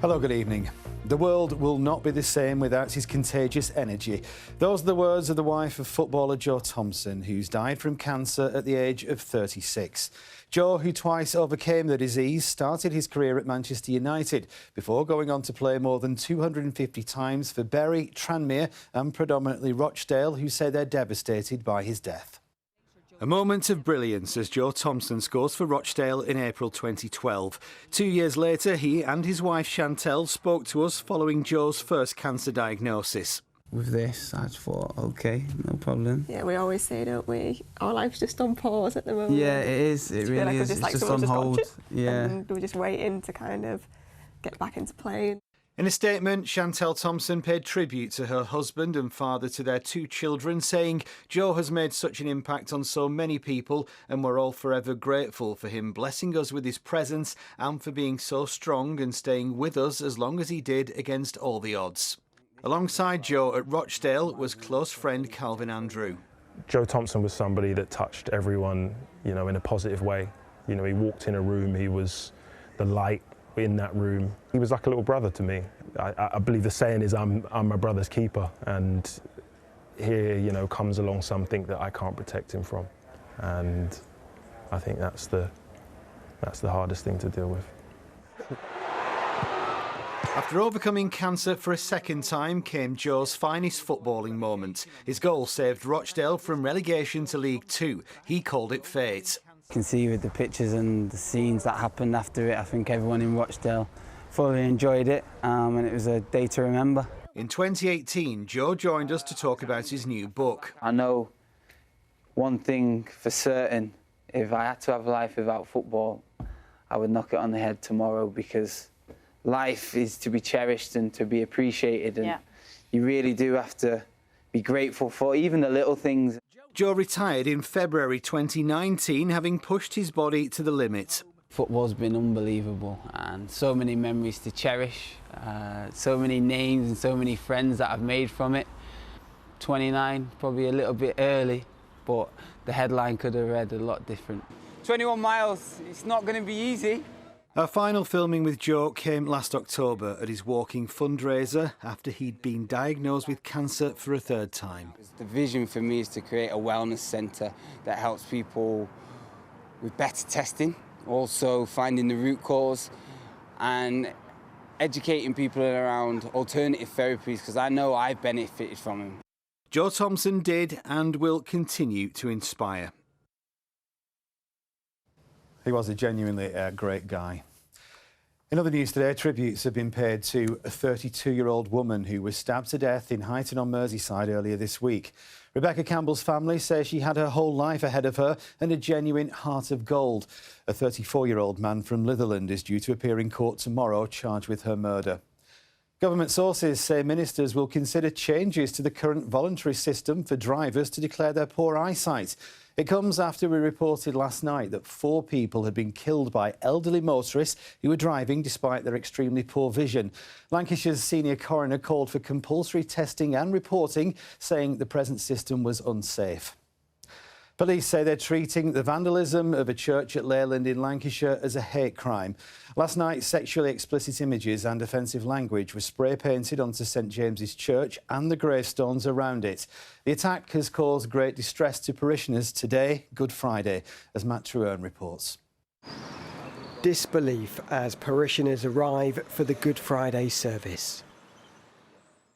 Hello, good evening. The world will not be the same without his contagious energy. Those are the words of the wife of footballer Joe Thompson, who's died from cancer at the age of 36. Joe, who twice overcame the disease, started his career at Manchester United before going on to play more than 250 times for Bury, Tranmere and predominantly Rochdale, who say they're devastated by his death. A moment of brilliance as Joe Thompson scores for Rochdale in April 2012. 2 years later, he and his wife Chantel spoke to us following Joe's first cancer diagnosis. With this, I just thought, OK, no problem. Yeah, we always say, don't we? Our life's just on pause at the moment. Yeah, it is. It really is. It's just on hold. Yeah. And we're just waiting to kind of get back into playing. In a statement, Chantel Thompson paid tribute to her husband and father to their 2 children, saying, "Joe has made such an impact on so many people and we're all forever grateful for him blessing us with his presence and for being so strong and staying with us as long as he did against all the odds." Alongside Joe at Rochdale was close friend Calvin Andrew. Joe Thompson was somebody that touched everyone, in a positive way. He walked in a room, he was the light in that room. He was like a little brother to me. I believe the saying is I'm my brother's keeper, and here comes along something that I can't protect him from, and I think that's the hardest thing to deal with. After overcoming cancer for a second time came Joe's finest footballing moment. His goal saved Rochdale from relegation to League Two. He called it fate. You can see with the pictures and the scenes that happened after it, I think everyone in Rochdale thoroughly enjoyed it, and it was a day to remember. In 2018, Joe joined us to talk about his new book. I know one thing for certain: if I had to have a life without football, I would knock it on the head tomorrow, because life is to be cherished and to be appreciated, and you really do have to be grateful for even the little things. Joe retired in February 2019, having pushed his body to the limit. Football's been unbelievable, and so many memories to cherish, so many names and so many friends that I've made from it. 29, probably a little bit early, but the headline could have read a lot different. 21 miles, it's not going to be easy. Our final filming with Joe came last October at his walking fundraiser after he'd been diagnosed with cancer for a 3rd time. The vision for me is to create a wellness centre that helps people with better testing, also finding the root cause and educating people around alternative therapies, because I know I've benefited from them. Joe Thompson did and will continue to inspire. He was a genuinely great guy. In other news today, tributes have been paid to a 32-year-old woman who was stabbed to death in Huyton-on-Merseyside earlier this week. Rebecca Campbell's family says she had her whole life ahead of her and a genuine heart of gold. A 34-year-old man from Litherland is due to appear in court tomorrow, charged with her murder. Government sources say ministers will consider changes to the current voluntary system for drivers to declare their poor eyesight. It comes after we reported last night that 4 people had been killed by elderly motorists who were driving despite their extremely poor vision. Lancashire's senior coroner called for compulsory testing and reporting, saying the present system was unsafe. Police say they're treating the vandalism of a church at Leyland in Lancashire as a hate crime. Last night, sexually explicit images and offensive language were spray-painted onto St James's Church and the gravestones around it. The attack has caused great distress to parishioners today, Good Friday, as Matt Truern reports. Disbelief as parishioners arrive for the Good Friday service.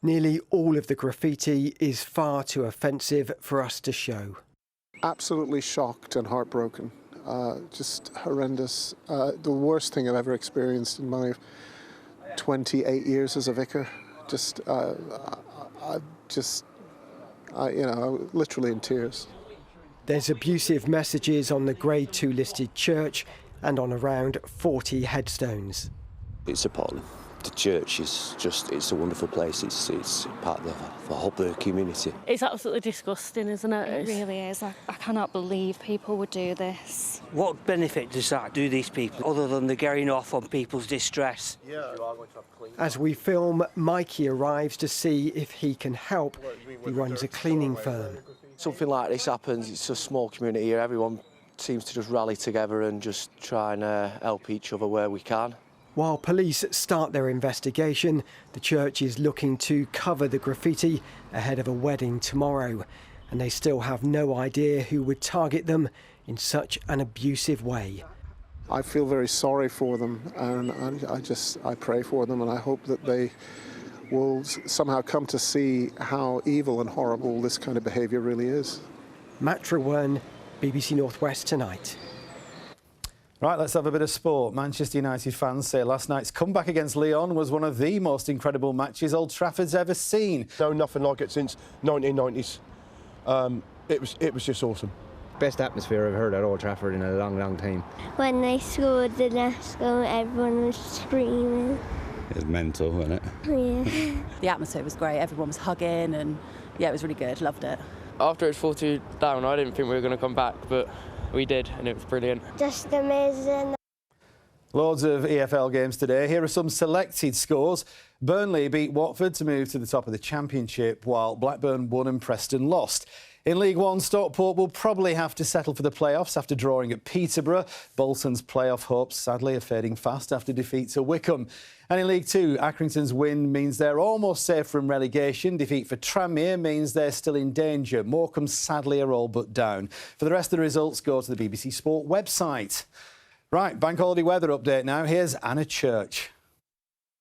Nearly all of the graffiti is far too offensive for us to show. Absolutely shocked and heartbroken. Just horrendous. The worst thing I've ever experienced in my 28 years as a vicar. I'm literally in tears. There's abusive messages on the Grade 2 listed church and on around 40 headstones. It's appalling. The church is it's a wonderful place. It's part of the whole community. It's absolutely disgusting, isn't it? It really is. I cannot believe people would do this. What benefit does that do these people, other than the getting off on people's distress? As we film, Mikey arrives to see if he can help. He runs a cleaning firm. Something like this happens, it's a small community here. Everyone seems to just rally together and just try and help each other where we can. While police start their investigation, the church is looking to cover the graffiti ahead of a wedding tomorrow, and they still have no idea who would target them in such an abusive way. I feel very sorry for them, and I pray for them, and I hope that they will somehow come to see how evil and horrible this kind of behaviour really is. Matt Trewen, BBC North West Tonight. Right, let's have a bit of sport. Manchester United fans say last night's comeback against Lyon was one of the most incredible matches Old Trafford's ever seen. No, nothing like it since 1990s. It was just awesome. Best atmosphere I've heard at Old Trafford in a long, long time. When they scored the last goal, everyone was screaming. It was mental, wasn't it? Yeah. The atmosphere was great, everyone was hugging, and yeah, it was really good, loved it. After it was 4-2 down, I didn't think we were going to come back, but we did, and it was brilliant. Just amazing. Loads of EFL games today. Here are some selected scores. Burnley beat Watford to move to the top of the Championship, while Blackburn won and Preston lost. In League One, Stockport will probably have to settle for the playoffs after drawing at Peterborough. Bolton's playoff hopes, sadly, are fading fast after defeat to Wycombe. And in League Two, Accrington's win means they're almost safe from relegation. Defeat for Tranmere means they're still in danger. Morecambe, sadly, are all but down. For the rest of the results, go to the BBC Sport website. Right, bank holiday weather update now. Here's Anna Church.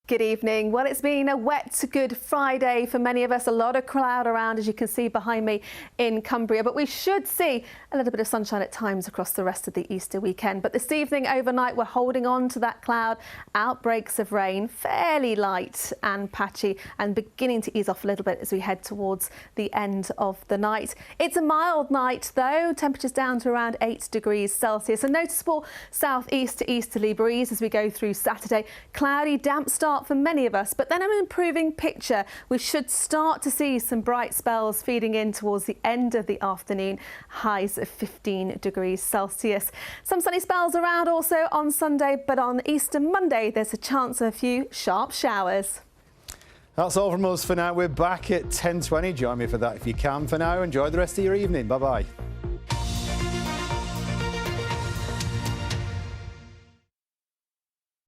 Good evening. Well, it's been a wet Good Friday for many of us. A lot of cloud around, as you can see behind me in Cumbria. But we should see a little bit of sunshine at times across the rest of the Easter weekend. But this evening, overnight, we're holding on to that cloud. Outbreaks of rain, fairly light and patchy, and beginning to ease off a little bit as we head towards the end of the night. It's a mild night, though. Temperatures down to around 8 degrees Celsius. A noticeable southeast to easterly breeze as we go through Saturday. Cloudy, damp start for many of us, but then an improving picture. We should start to see some bright spells feeding in towards the end of the afternoon, highs of 15 degrees Celsius. Some sunny spells around also on Sunday, but on Easter Monday there's a chance of a few sharp showers. That's all from us for now. We're back at 10:20. Join me for that if you can. For now, enjoy the rest of your evening. Bye-bye.